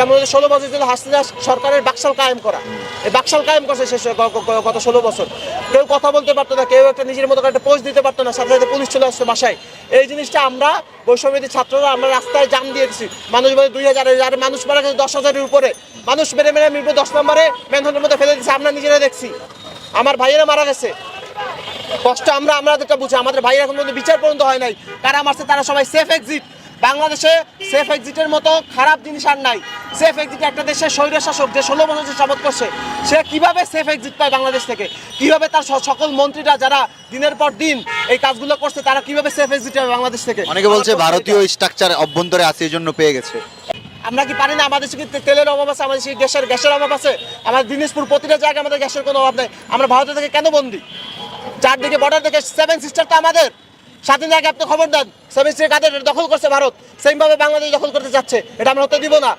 এটা মনে হয় 16 বছর ছিল হাসিনা সরকারের বাকশাল কায়েম করা। এই বাকশাল কায়েম করছে শেষ গত 16 বছর। কেউ কথা বলতে পারতো না, কেউ একটা নিজের মতো একটা পোস্ট দিতে পারতো না, সাথে সাথে পুলিশ চলে আসতো বাসায়। এই জিনিসটা আমরা বৈষম্যবিরোধী ছাত্ররা আমরা রাস্তায় জাম দিয়ে দিচ্ছি। মানুষ বলে 2000 মানুষ মারা গেছে, 10,000-এর উপরে মানুষ মেরে মেরে মিরপুর 10 নম্বরে ম্যানহোলের মধ্যে ফেলে দিচ্ছে। আমরা নিজেরা দেখছি, আমার ভাইয়েরা মারা গেছে। কষ্ট আমরা যেটা বুঝি, আমাদের ভাইয়েরা এখন পর্যন্ত বিচার পর্যন্ত হয় নাই। কারা মারছে তারা সবাই সেফ এক্সিট। বাংলাদেশে সেফ এক্সিটের মতো খারাপ জিনিস আর নাই। সেফ এক্সিট একটা দেশের স্বৈরশাসক যে 16 বছর যে শপথ করছে, সে কিভাবে সেফ এক্সিট পায় বাংলাদেশ থেকে, কিভাবে তার সকল মন্ত্রীরা যারা দিনের পর দিন এই কাজগুলো করছে তারা কিভাবে সেফ এক্সিট পাবে বাংলাদেশ থেকে। অনেকে বলছে ভারতীয় স্ট্রাকচার অভ্যন্তরে আছে, এই জন্য পেয়ে গেছে। আমরা কি পারি না? আমাদের কি তেলের অভাব আছে? আমাদের কি গ্যাসের অভাব আছে? আমাদের দিনাজপুর প্রতিটা জায়গায় আমাদের গ্যাসের কোনো অভাব নেই। আমরা ভারত থেকে কেন বন্দী? চারদিকে বর্ডার থেকে 7 সিস্টার তো আমাদের। স্বাধীন আগে আপনি খবর দেন, 7 সিস্টার কাদের দখল করছে ভারত, সেইভাবে বাংলাদেশ দখল করতে যাচ্ছে। এটা আমরা হতে দিব না।